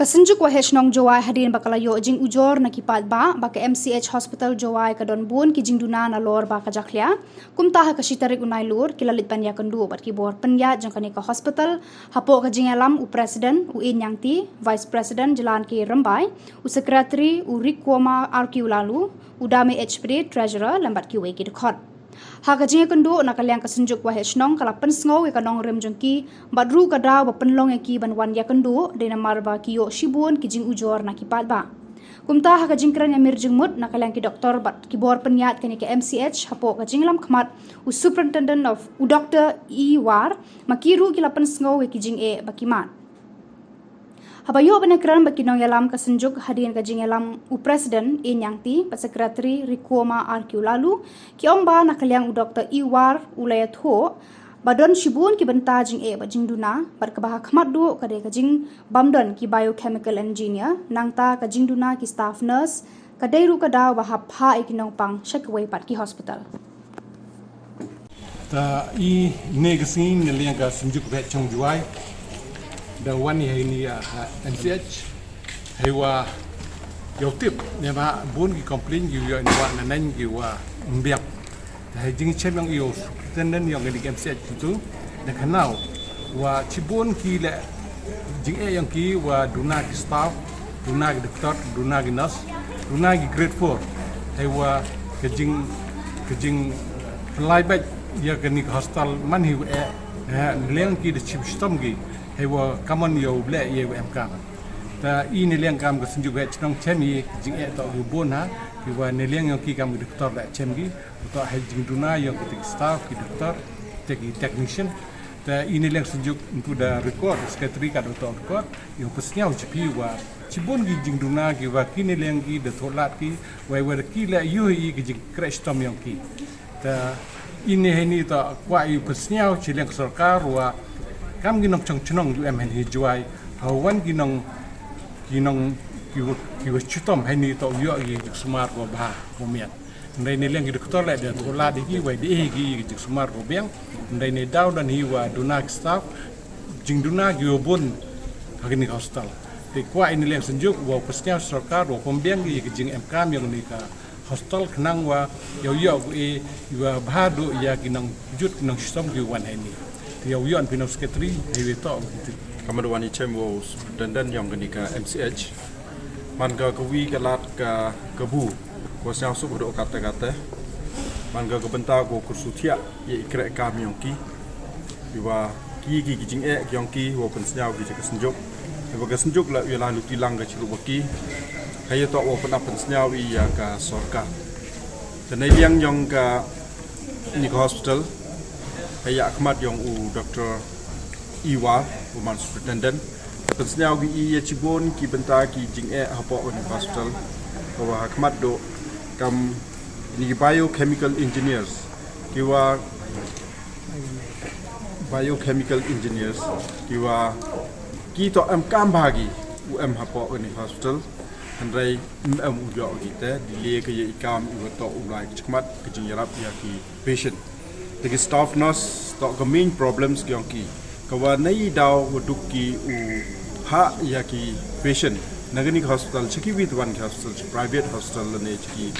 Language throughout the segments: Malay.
Synjuk Waheh Shnong Jowai hadirin bakalayo jing ujor na kipat ba baka MCH Hospital Jowai kadon bun ki jing duna na lor ba kajaklia kumta ha kasitarik unai lur kilalit panya Kynduh bat ki bor Pyniaid jang kanika hospital hapo ka jing alam u president u Iaki vice president jalan ki Rambai u secretary u Rikwama RQ lalu u dame HP treasurer lambat ki weki dekhot Hakajing Kynduh nakaliang Synjuk Waheh Shnong kala pensngau ka nong rem jongki badru kada ba penlong ki banwan ya Kynduh de na marba ki yo shibun ki jing ujor na kipat ba kumta hakajing kran amir jingmut nakaliang ki doktor bat ki bor Pyniaid kani ke MCH hapo kajing lam khmat u superintendent of u Dr. War makiru ki la pensngau ki jing e bakimat Habayo benekran bagi nong yalam Synjuk hadirin kajing yalam u president Iaki secretary Rikwama RQ lalu ki omba nakaliang u Dr. War u Leit badon shibun ki benta jing e bajing duna bar kabah khmat du kade kajing bamdon ki biochemical engineer nangta kajing duna ki staff nurse kadai ru kada wahap ha ikinong pang shakaway pat ki hospital ta I negasin neliang ka Synjuk Waheh Chong Jowai the one ini MCH hewa yo tip ne ba bun ki complain you yo ni wa nan ki wa mbiak hai jing chen yang yo tenden yang di MCH itu de kanau wa chibun ki le jing e yang ki wa duna ki staff duna ki doktor duna ki nurse duna ki grade 4 hewa ke jing fly back ya ke ni hostel man hi leng ki de chip stom ki hewa kaman yo ble ye MK ta I neliang kam Synjuk Waheh Chong chemi jing e to bun ha ki wa neliang yo ki kam doktor la chemi to ha jing duna yo ki staff ki doktor technician ta I neliang Synjuk untuk da record secretary ka doktor record yo pesnya uci wa cibun gi jing duna ki wa ki neliang ki de tholat ki wa ki la yu I ki jing crash tom yo ki ta ini to kwa I pesnya cileng sarkar wa kam ginong chong UM hen Jowai hawan ginong ki chutom hen ni to yo gi smart ko ba momiat ndai ne leng gi doktor la de tola de gi wai de gi smart ko beng ndai ne daw dan hi wa dunak staff jing duna gi obon hagini hostel te kwa ini leng Synjuk wa pesnya sarkar wa kombeng gi jing MK yang ni ka hostel khnang wa yo e wa bhadu ya ginong jut ginong system gi wan hen ni Yo pinong secretary hewe to gitu. Kamadwani chemo dandan yang kenika MCH manga kawi kalat ka kabu ko siang su bodo kata manga ko benta ko kursutia ye ikre kam yongki biwa ki jing e yongki wo pensnya gi Synjuk biwa Synjuk la yela lu tilang ga chiru baki haye to wo pena pensnya wi ya ka sorka tenai liang yong ka ni hospital Haya akmat yang u Dr. War woman superintendent pensnya gi I cibon ki benta ki jing e hapo on hospital bahwa akmat do kam ni biochemical engineers kiwa biochemical engineers kiwa ki to am kam bagi UM hapo on hospital handai u yo kita dile ke ikam u to ulai akmat ki jing yarap ya ki patient the staff nurse to the main problems kyonki kawa nai daw wuduki u ha Iaki patient nagani hospital chiki with one hospital private hospital ne chiki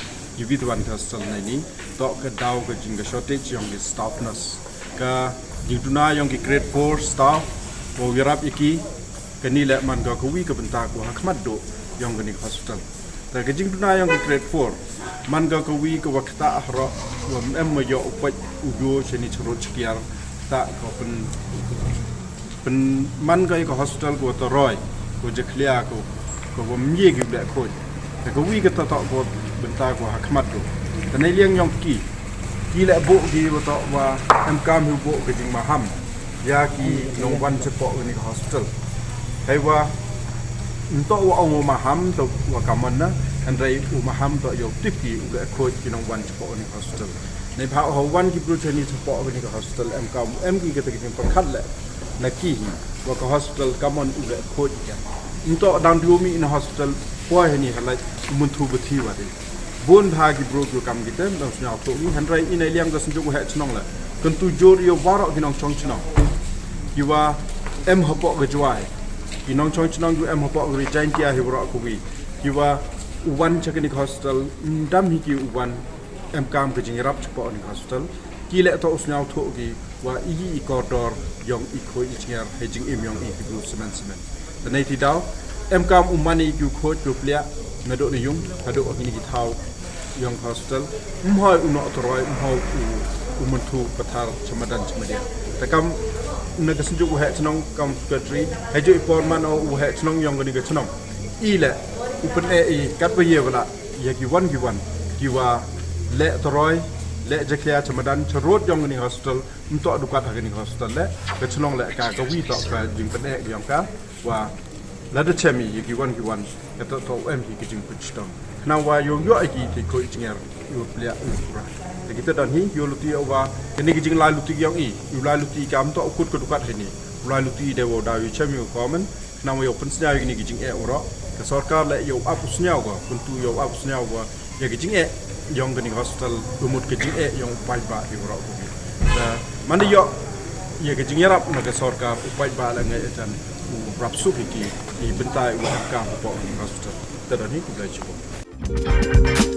with one hospital nai to ka daw ka jinga shortage yong staff nurse ka jingtuna yong ki grade 4 staff ko wirap iki kani le man ga kuwi ka benta ko hakmat do yong gani hospital ta ka jingtuna yong ki grade 4 man ga kuwi ka wakta ahro wa em yo upat ujo cheni churut chikiar ta ko pen man ga ko hospital ko to roy ko je clear ko bom ye gi ble ko ta ko wi ga to ko benta ko hakmat do ta nei liang yong ki le bo gi to wa em kam hu bo ga jing maham ya ki nong wan che po ni hospital hai wa nto wa ong maham to wa kamon na andai u maham to yo tipi u ga ko ki nong wan che po ni hospital nei pha ho wan ki pro chani che po ni hospital em ki ga te ki pa khat le na ki wa ka hospital kamon u ga ko ki nto dan du mi in hospital po ni halai mun thu bu thi wa de bon bha ki bro ko kam ki tem dong snya to ni handai in ai liang ga Synjuk Waheh Chong la kan tu jor yo waro ki nong chong chno ki wa em ho po ga Jowai Pinong chong chnong yu em hapo ri jain kia hi ro ko wi kiwa uwan chakani hospital dam hi ki uwan em kam ke jing rap chpo ni hospital ki le to usnyau tho gi wa igi corridor yong i khoi i chingar he jing em yong i ki semen the nei ti daw em kam umani ki khoi tu plia na do ni yung ka do ni ki thau yong hospital mhoi uno toroi mhoi umuntu pathar chamadan chamadia takam na ka Synjuk he chnong kam secretary he jo ipor man o he chnong yong ni ka chnong i le upen e kat ba ye wala ye ki wan ki wa le toroi le jaklia chamadan charot yong ni hospital mto dukat ha ni hospital le ka chnong le ka wi to ka jing pen e yong ka wa la de chemi ye ki wan ka to em ki jing puchtong na wa yo ki ti ko inger yo plia ura de kita dan hi yo luti wa kini ki jing la luti yong i yo la luti kam to kut ko dukat ni la luti de wo da yo chemi ko men na wa yo pen snya ni ki jing e ura ka sarkar le yo apusnya go kuntu yo apusnya wa ye ki jing e yong ni hospital umut ke jing e yong pai ba di ura ko da man yo ye ke jing yarap na ke sarkar upai ba la ngai etan rap su ki i bentai wa ka po hospital da dan hi ku dai chibo